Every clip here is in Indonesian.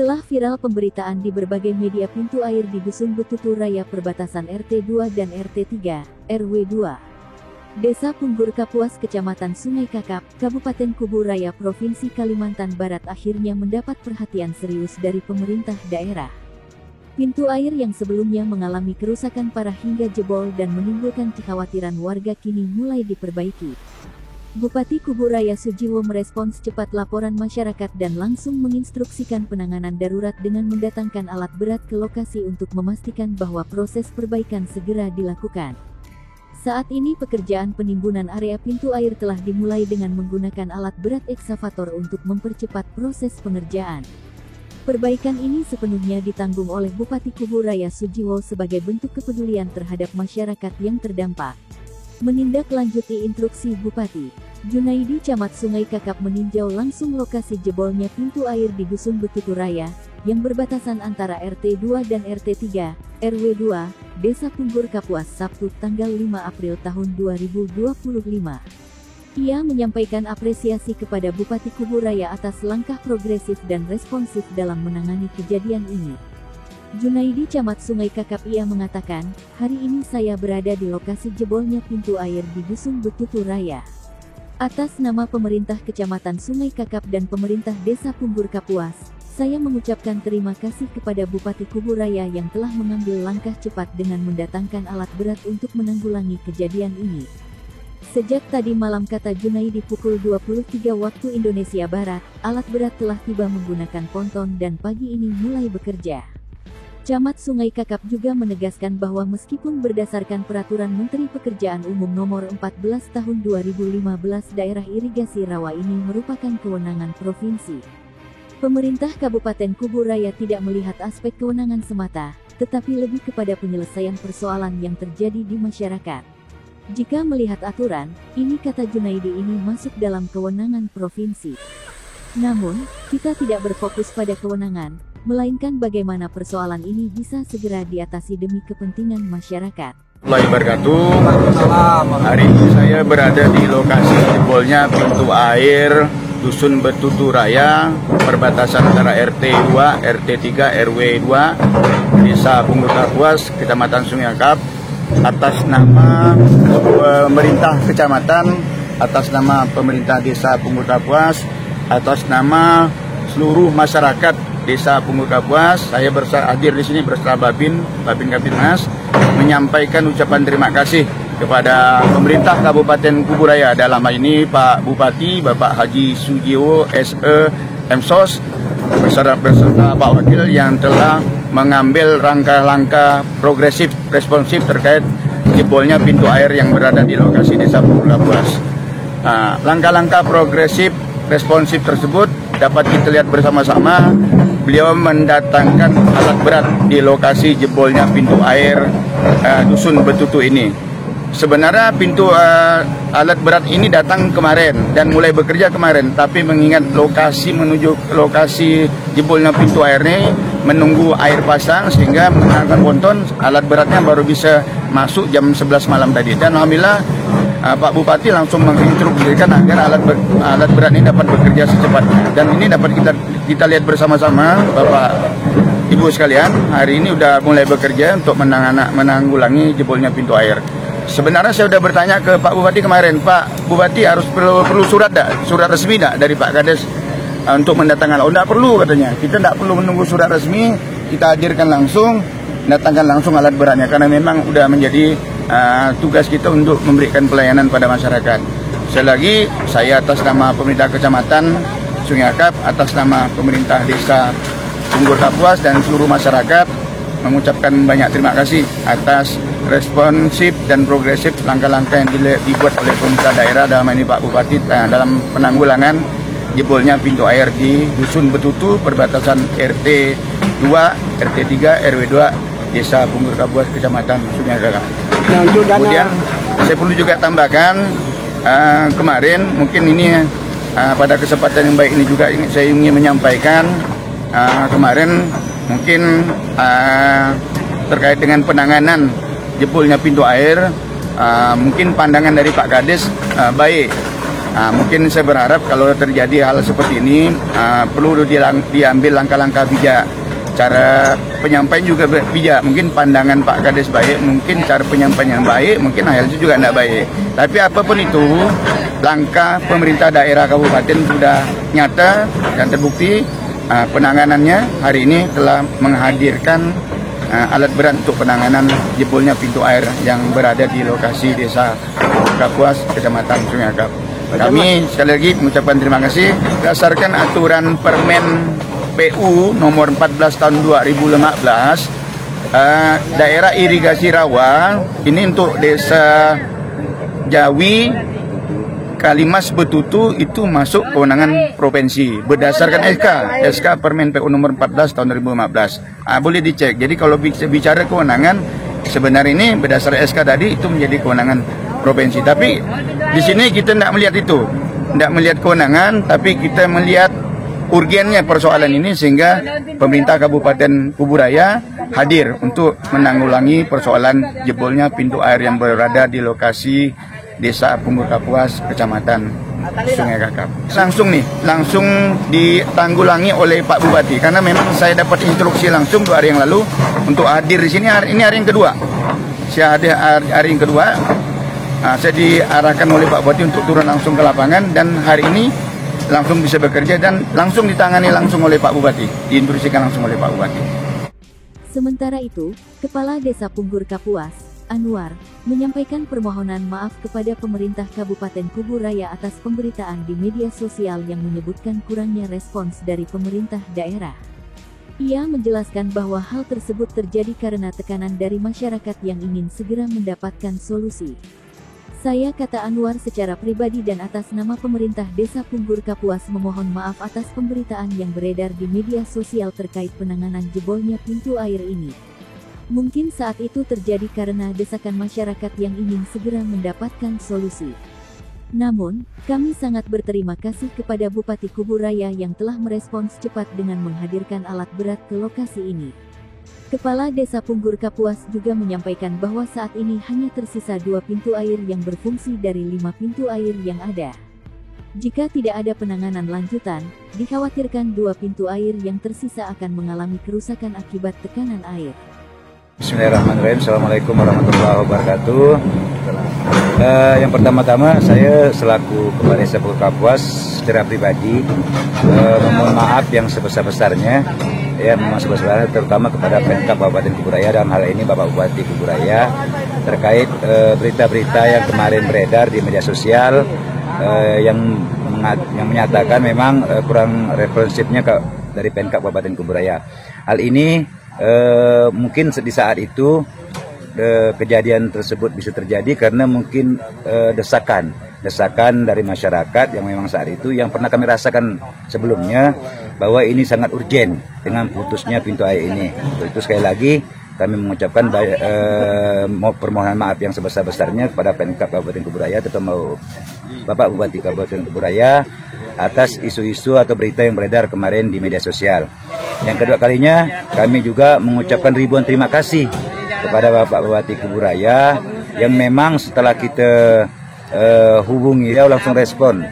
Setelah viral pemberitaan di berbagai media pintu air di Dusun Betutu Raya perbatasan RT 2 dan RT 3, RW 2, Desa Punggur Kapuas, Kecamatan Sungai Kakap, Kabupaten Kubu Raya, Provinsi Kalimantan Barat akhirnya mendapat perhatian serius dari pemerintah daerah. Pintu air yang sebelumnya mengalami kerusakan parah hingga jebol dan menimbulkan kekhawatiran warga kini mulai diperbaiki. Bupati Kubu Raya Sujiwo merespons cepat laporan masyarakat dan langsung menginstruksikan penanganan darurat dengan mendatangkan alat berat ke lokasi untuk memastikan bahwa proses perbaikan segera dilakukan. Saat ini pekerjaan penimbunan area pintu air telah dimulai dengan menggunakan alat berat eksavator untuk mempercepat proses pengerjaan. Perbaikan ini sepenuhnya ditanggung oleh Bupati Kubu Raya Sujiwo sebagai bentuk kepedulian terhadap masyarakat yang terdampak. Menindaklanjuti instruksi Bupati, Junaidi Camat Sungai Kakap meninjau langsung lokasi jebolnya pintu air di Dusun Betutu Raya, yang berbatasan antara RT 2 dan RT 3, RW 2, Desa Punggur Kapuas, Sabtu tanggal 5 April tahun 2025. Ia menyampaikan apresiasi kepada Bupati Kubu Raya atas langkah progresif dan responsif dalam menangani kejadian ini. Junaidi Camat Sungai Kakap ia mengatakan, hari ini saya berada di lokasi jebolnya pintu air di Dusun Betutu Raya. Atas nama pemerintah Kecamatan Sungai Kakap dan pemerintah Desa Punggur Kapuas, saya mengucapkan terima kasih kepada Bupati Kubu Raya yang telah mengambil langkah cepat dengan mendatangkan alat berat untuk menanggulangi kejadian ini. Sejak tadi malam, kata Junaidi, pukul 23 waktu Indonesia Barat, alat berat telah tiba menggunakan ponton dan pagi ini mulai bekerja. Camat Sungai Kakap juga menegaskan bahwa meskipun berdasarkan Peraturan Menteri Pekerjaan Umum Nomor 14 Tahun 2015, daerah irigasi rawa ini merupakan kewenangan provinsi, pemerintah Kabupaten Kubu Raya tidak melihat aspek kewenangan semata, tetapi lebih kepada penyelesaian persoalan yang terjadi di masyarakat. Jika melihat aturan, ini, kata Junaidi, ini masuk dalam kewenangan provinsi. Namun, kita tidak berfokus pada kewenangan, melainkan bagaimana persoalan ini bisa segera diatasi demi kepentingan masyarakat. Hari ini saya berada di lokasi jebolnya pintu air Dusun Betutu Raya, perbatasan antara RT 2, RT 3, RW 2, Desa Punggur Kapuas, Kecamatan Sungai Kakap. Atas nama pemerintah kecamatan, atas nama pemerintah Desa Punggur Kapuas, atas nama seluruh masyarakat Desa Punggur Kapuas, saya hadir di sini bersama Babin Kapitmas, menyampaikan ucapan terima kasih kepada pemerintah Kabupaten Kubu Raya, dalam hal ini Pak Bupati, Bapak Haji Sujiwo SE MSOS, beserta Pak Wakil yang telah mengambil langkah-langkah progresif, responsif terkait jebolnya pintu air yang berada di lokasi Desa Punggur Kapuas. Langkah-langkah progresif, responsif tersebut dapat kita lihat bersama-sama. Beliau mendatangkan alat berat di lokasi jebolnya pintu air Dusun Betutu ini. Sebenarnya alat berat ini datang kemarin dan mulai bekerja kemarin, tapi mengingat menuju lokasi jebolnya pintu air ini menunggu air pasang sehingga menggunakan ponton, alat beratnya baru bisa masuk jam 11 malam tadi. Dan alhamdulillah Pak Bupati langsung menginstruksikan agar alat berat ini dapat bekerja secepatnya. Dan ini dapat kita lihat bersama-sama, Bapak Ibu sekalian, hari ini sudah mulai bekerja untuk menanggulangi jebolnya pintu air. Sebenarnya saya sudah bertanya ke Pak Bupati kemarin, Pak Bupati harus perlu surat resmi dari Pak Kades untuk mendatangkan. Oh, tidak perlu katanya, kita tidak perlu menunggu surat resmi, kita hadirkan langsung, datangkan langsung alat beratnya, karena memang sudah menjadi tugas kita untuk memberikan pelayanan pada masyarakat. Sekali lagi, saya atas nama pemerintah Kecamatan Sungai Kakap, atas nama pemerintah Desa Punggur Kapuas dan seluruh masyarakat mengucapkan banyak terima kasih atas responsif dan progresif langkah-langkah yang dibuat oleh pemerintah daerah, dalam ini Pak Bupati, dalam penanggulangan jebolnya pintu air di Dusun Betutu, perbatasan RT 2, RT 3, RW 2, Desa Punggur Kapuas, Kecamatan Sungai Kakap. Kemudian saya perlu juga tambahkan, kemarin mungkin ini pada kesempatan yang baik ini juga saya ingin menyampaikan, kemarin mungkin terkait dengan penanganan jebolnya pintu air, mungkin pandangan dari Pak Kades baik, Mungkin saya berharap kalau terjadi hal seperti ini perlu diambil langkah-langkah bijak. Cara penyampaian juga bijak. Mungkin pandangan Pak Kades baik, mungkin cara penyampaian yang baik, mungkin hasilnya juga tidak baik. Tapi apapun itu, langkah pemerintah daerah kabupaten sudah nyata dan terbukti. Penanganannya hari ini telah menghadirkan alat berat untuk penanganan jebolnya pintu air yang berada di lokasi desa Kapuas, Kecamatan Sungai Akap. Kami sekali lagi mengucapkan terima kasih berdasarkan aturan Permen PU nomor 14 tahun 2015, daerah irigasi rawa ini untuk desa Jawi, Kalimas, Betutu itu masuk kewenangan provinsi berdasarkan SK Permen PU nomor 14 tahun 2015. Boleh dicek. Jadi kalau bicara kewenangan sebenarnya ini berdasarkan SK tadi itu menjadi kewenangan provinsi. Tapi di sini kita tidak melihat itu, tidak melihat kewenangan, tapi kita melihat urgennya persoalan ini sehingga pemerintah Kabupaten Kuburaya hadir untuk menanggulangi persoalan jebolnya pintu air yang berada di lokasi Desa Punggur Kapuas, Kecamatan Sungai Kakap. Langsung ditanggulangi oleh Pak Bupati karena memang saya dapat instruksi langsung 2 hari yang lalu untuk hadir di sini. Ini hari yang kedua. Saya hadir hari yang kedua. Saya diarahkan oleh Pak Bupati untuk turun langsung ke lapangan dan hari ini langsung bisa bekerja dan langsung ditangani langsung oleh Pak Bupati, diinstruksikan langsung oleh Pak Bupati. Sementara itu, Kepala Desa Punggur Kapuas, Anwar, menyampaikan permohonan maaf kepada pemerintah Kabupaten Kuburaya atas pemberitaan di media sosial yang menyebutkan kurangnya respons dari pemerintah daerah. Ia menjelaskan bahwa hal tersebut terjadi karena tekanan dari masyarakat yang ingin segera mendapatkan solusi. Saya, kata Anwar secara pribadi dan atas nama pemerintah Desa Punggur Kapuas, memohon maaf atas pemberitaan yang beredar di media sosial terkait penanganan jebolnya pintu air ini. Mungkin saat itu terjadi karena desakan masyarakat yang ingin segera mendapatkan solusi. Namun, kami sangat berterima kasih kepada Bupati Kuburaya yang telah merespons cepat dengan menghadirkan alat berat ke lokasi ini. Kepala Desa Punggur Kapuas juga menyampaikan bahwa saat ini hanya tersisa 2 pintu air yang berfungsi dari 5 pintu air yang ada. Jika tidak ada penanganan lanjutan, dikhawatirkan 2 pintu air yang tersisa akan mengalami kerusakan akibat tekanan air. Bismillahirrahmanirrahim. Assalamualaikum warahmatullahi wabarakatuh. Yang pertama-tama saya selaku Kepala Desa Punggur Kapuas secara pribadi memohon maaf yang sebesar-besarnya, terutama kepada Pemkab Kabupaten Kuburaya, dalam hal ini Bapak Bupati Kuburaya, terkait berita-berita yang kemarin beredar di media sosial yang menyatakan memang kurang responsifnya dari Pemkab Kabupaten Kuburaya. Hal ini mungkin di saat itu kejadian tersebut bisa terjadi karena mungkin desakan dari masyarakat yang memang saat itu yang pernah kami rasakan sebelumnya bahwa ini sangat urgen dengan putusnya pintu air ini. Untuk itu sekali lagi kami mengucapkan permohonan maaf yang sebesar-besarnya kepada Pemkab Kabupaten Kuburaya, terutama Bapak Bupati Kabupaten Kuburaya, atas isu-isu atau berita yang beredar kemarin di media sosial. Yang kedua kalinya kami juga mengucapkan ribuan terima kasih kepada Bapak Bupati Kuburaya yang memang setelah kita hubungi dia langsung respon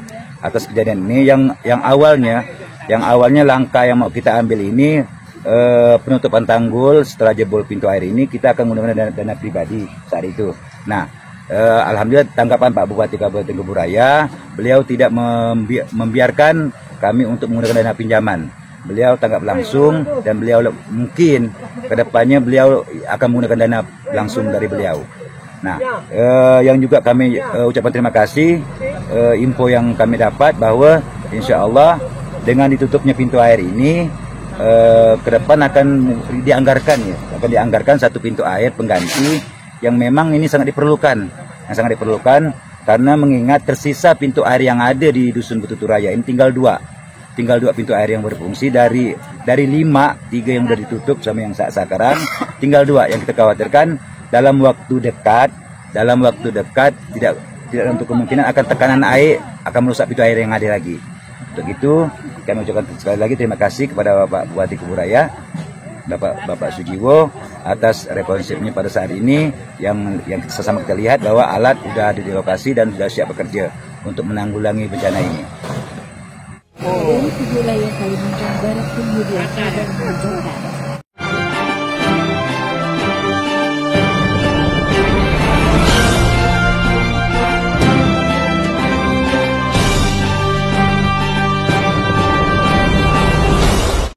atas kejadian ini yang awalnya langkah yang mau kita ambil ini penutupan tanggul setelah jebol pintu air ini kita akan menggunakan dana pribadi saat itu. Nah, alhamdulillah tanggapan Pak Bupati Kabupaten Kuburaya, beliau tidak membiarkan kami untuk menggunakan dana pinjaman. Beliau tanggap langsung dan beliau mungkin kedepannya beliau akan menggunakan dana langsung dari beliau. Nah, yang juga kami ucapkan terima kasih, info yang kami dapat bahwa insya Allah dengan ditutupnya pintu air ini ke depan akan dianggarkan satu pintu air pengganti yang memang ini sangat diperlukan, karena mengingat tersisa pintu air yang ada di Dusun Betutu Raya ini tinggal dua pintu air yang berfungsi dari 5, 3 yang sudah ditutup sama yang sekarang tinggal 2 yang kita khawatirkan dalam waktu dekat tidak untuk kemungkinan akan tekanan air akan merusak pintu air yang ada lagi. Untuk itu kami ucapkan sekali lagi terima kasih kepada Bapak Bupati Kuburaya, Bapak Sujiwo, atas responsifnya pada saat ini yang sama kita lihat bahwa alat sudah ada di lokasi dan sudah siap bekerja. untuk menanggulangi bencana ini. Dari wilayah Kalimantan Barat kemudian kabar menunjukkan